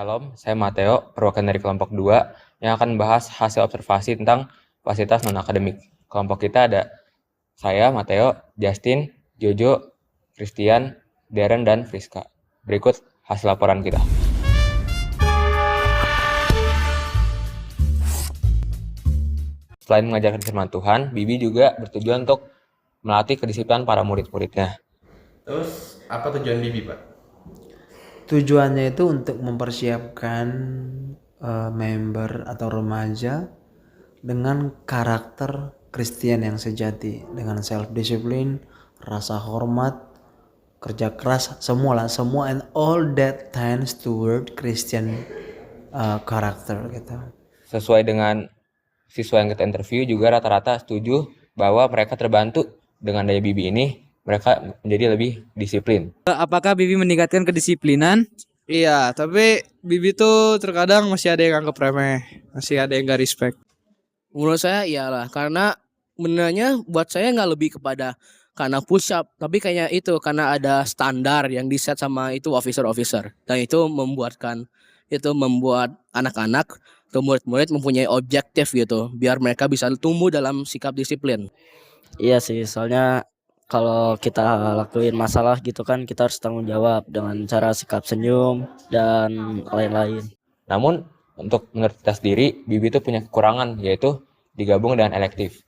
Shalom, saya Mateo, perwakilan dari kelompok 2 yang akan membahas hasil observasi tentang fasilitas non-akademik. Kelompok kita ada saya, Mateo, Justin, Jojo, Christian, Darren, dan Friska. Berikut hasil laporan kita. Selain mengajarkan firman Tuhan, Bibi juga bertujuan untuk melatih kedisiplinan para murid-muridnya. Terus apa tujuan Bibi, Pak? Tujuannya itu untuk mempersiapkan member atau remaja dengan karakter Kristen yang sejati, dengan self discipline, rasa hormat, kerja keras, semua and all that tends toward Christian karakter gitu. Sesuai dengan siswa yang kita interview juga rata-rata setuju bahwa mereka terbantu dengan daya Bibi ini, mereka menjadi lebih disiplin. Apakah Bibi meningkatkan kedisiplinan? Iya, tapi Bibi tuh terkadang masih ada yang anggap remeh, masih ada yang gak respect. Menurut saya iyalah, karena benernya buat saya nggak lebih kepada karena push up, tapi kayaknya itu karena ada standar yang di-set sama itu officer, dan itu membuat anak-anak atau murid-murid mempunyai objektif gitu, biar mereka bisa tumbuh dalam sikap disiplin. Iya sih, soalnya kalau kita lakuin masalah gitu kan kita harus tanggung jawab dengan cara sikap senyum dan lain-lain. Namun untuk menurut kita sendiri, Bibi itu punya kekurangan, yaitu digabung dengan elektif.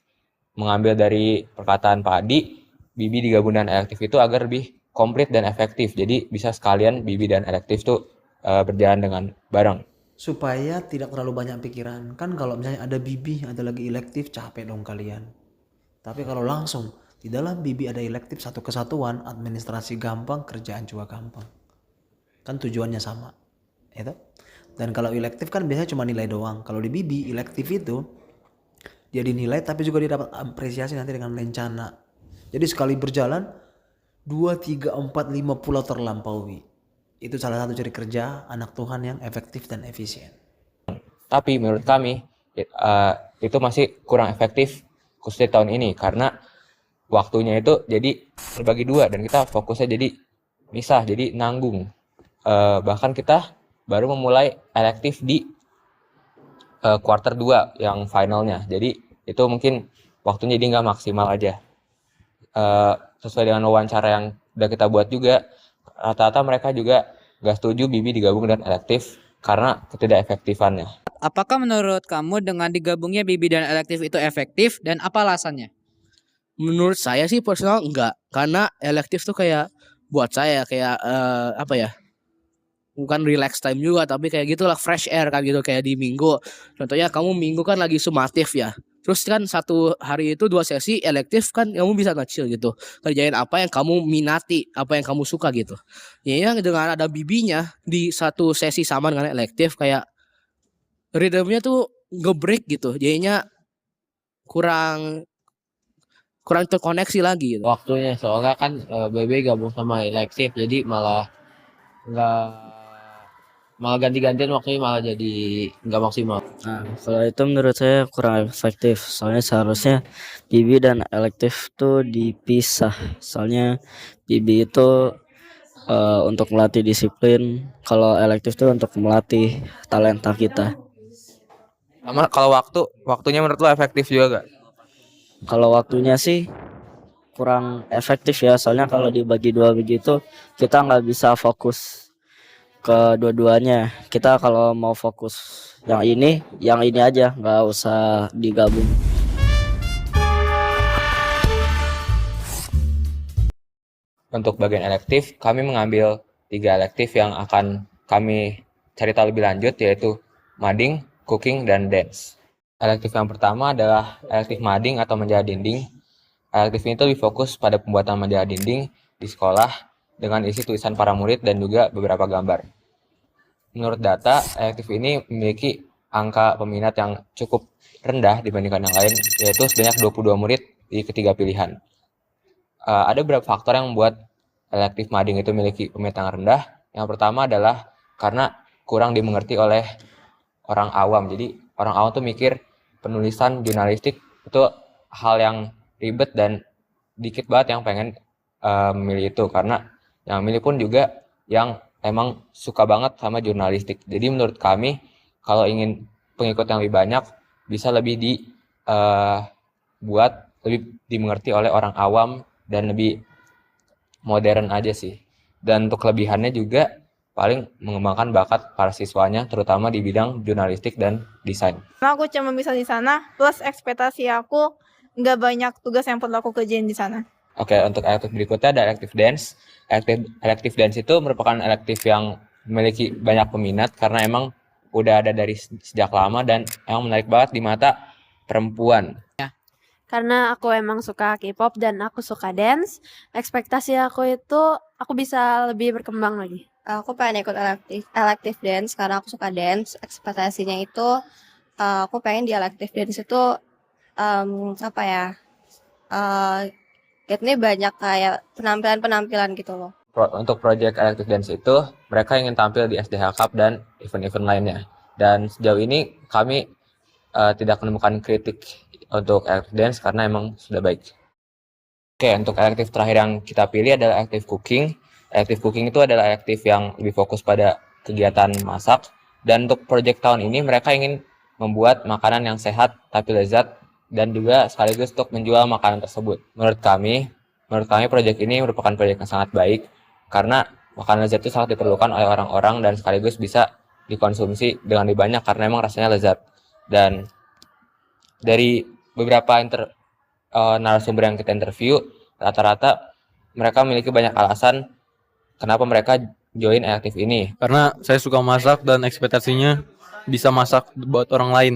Mengambil dari perkataan Pak Adi, Bibi digabung dengan elektif itu agar lebih komplit dan efektif. Jadi bisa sekalian Bibi dan elektif tuh berjalan dengan bareng. Supaya tidak terlalu banyak pikiran. Kan kalau misalnya ada Bibi, ada lagi elektif, capek dong kalian. Tapi kalau langsung di dalam Bibi ada elektif satu kesatuan, administrasi gampang, kerjaan juga gampang. Kan tujuannya sama. Itu. Dan kalau elektif kan biasanya cuma nilai doang. Kalau di Bibi elektif itu dia dinilai tapi juga dia dapat apresiasi nanti dengan lencana. Jadi sekali berjalan 2, 3, 4, 5 pulau terlampaui. Itu salah satu ciri kerja anak Tuhan yang efektif dan efisien. Tapi menurut kami itu masih kurang efektif khususnya tahun ini karena waktunya itu jadi terbagi dua dan kita fokusnya jadi misah, jadi nanggung. Bahkan kita baru memulai elektif di quarter 2 yang finalnya. Jadi itu mungkin waktunya jadi nggak maksimal aja. Sesuai dengan wawancara yang udah kita buat juga, rata-rata mereka juga nggak setuju Bibi digabung dengan elektif karena ketidakefektifannya. Apakah menurut kamu dengan digabungnya Bibi dan elektif itu efektif dan apa alasannya? Menurut saya sih personal enggak, karena elektif tuh kayak buat saya kayak bukan relax time juga, tapi kayak gitulah, fresh air kan gitu, kayak di minggu. Contohnya kamu minggu kan lagi sumatif ya. Terus kan satu hari itu 2 sesi elektif kan kamu bisa ngecil gitu. Kerjain apa yang kamu minati, apa yang kamu suka gitu. Ya dengan ada bibinya di satu sesi sama dengan elektif kayak rhythmnya tuh nge-break gitu. Jadinya kurang terkoneksi lagi gitu. Waktunya soalnya kan BB gabung sama elektif jadi malah ganti-gantian waktunya malah jadi nggak maksimal. Nah, kalau itu menurut saya kurang efektif. Soalnya seharusnya Bibi dan elektif tuh dipisah. Soalnya Bibi itu untuk melatih disiplin, kalau elektif tuh untuk melatih talenta kita. Sama kalau waktunya menurut lo efektif juga gak? Kalau waktunya sih kurang efektif ya, soalnya kalau dibagi dua begitu kita nggak bisa fokus ke dua-duanya. Kita kalau mau fokus yang ini aja, nggak usah digabung. Untuk bagian elektif, kami mengambil 3 elektif yang akan kami cari tahu lebih lanjut, yaitu mading, cooking, dan dance. Elektif yang pertama adalah elektif mading atau menjahit dinding. Elektif ini lebih fokus pada pembuatan menjahit dinding di sekolah dengan isi tulisan para murid dan juga beberapa gambar. Menurut data, elektif ini memiliki angka peminat yang cukup rendah dibandingkan yang lain, yaitu sebanyak 22 murid di ketiga pilihan. Ada beberapa faktor yang membuat elektif mading itu memiliki peminat yang rendah. Yang pertama adalah karena kurang dimengerti oleh orang awam. Jadi orang awam tuh mikir penulisan jurnalistik itu hal yang ribet dan dikit banget yang pengen memilih itu, karena yang milih pun juga yang emang suka banget sama jurnalistik. Jadi menurut kami kalau ingin pengikut yang lebih banyak bisa lebih buat lebih dimengerti oleh orang awam dan lebih modern aja sih. Dan untuk kelebihannya juga paling mengembangkan bakat para siswanya terutama di bidang jurnalistik dan desain. Karena aku cuma bisa di sana, plus ekspektasi aku nggak banyak tugas yang perlu aku kerjain di sana. Oke, untuk elektif berikutnya ada elektif dance. Elektif dance itu merupakan elektif yang memiliki banyak peminat karena emang udah ada dari sejak lama dan emang menarik banget di mata perempuan. Karena aku emang suka K-pop dan aku suka dance, ekspektasi aku itu aku bisa lebih berkembang lagi. Aku pengen ikut elektif dance karena aku suka dance. Ekspektasinya itu aku pengen di elektif dance itu apa ya? Ini banyak kayak penampilan-penampilan gitu loh. Untuk project elektif dance itu mereka ingin tampil di SDH Cup dan event-event lainnya. Dan sejauh ini kami tidak menemukan kritik untuk elektif dance karena emang sudah baik. Oke, untuk elektif terakhir yang kita pilih adalah elektif cooking. Elektif cooking itu adalah elektif yang lebih fokus pada kegiatan masak. Dan untuk project tahun ini mereka ingin membuat makanan yang sehat tapi lezat dan juga sekaligus untuk menjual makanan tersebut. Menurut kami project ini merupakan project yang sangat baik karena makanan lezat itu sangat diperlukan oleh orang-orang dan sekaligus bisa dikonsumsi dengan lebih banyak karena emang rasanya lezat. Dan dari beberapa narasumber yang kita interview, rata-rata mereka memiliki banyak alasan kenapa mereka join elektif ini. Karena saya suka masak dan ekspektasinya bisa masak buat orang lain.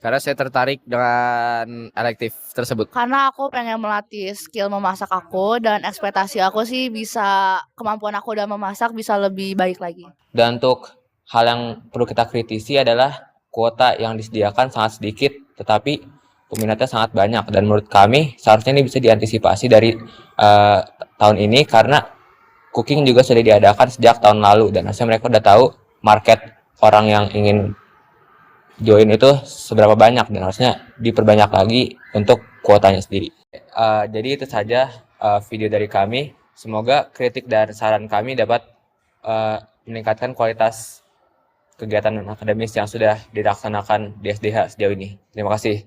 Karena saya tertarik dengan elektif tersebut. Karena aku pengen melatih skill memasak aku dan ekspektasi aku sih bisa kemampuan aku dalam memasak bisa lebih baik lagi. Dan untuk hal yang perlu kita kritisi adalah kuota yang disediakan sangat sedikit, tetapi peminatnya sangat banyak. Dan menurut kami seharusnya ini bisa diantisipasi dari tahun ini karena cooking juga sudah diadakan sejak tahun lalu dan harusnya mereka udah tahu market orang yang ingin join itu seberapa banyak dan harusnya diperbanyak lagi untuk kuotanya sendiri. Jadi itu saja video dari kami. Semoga kritik dan saran kami dapat meningkatkan kualitas kegiatan akademis yang sudah dilaksanakan di SDH sejauh ini. Terima kasih.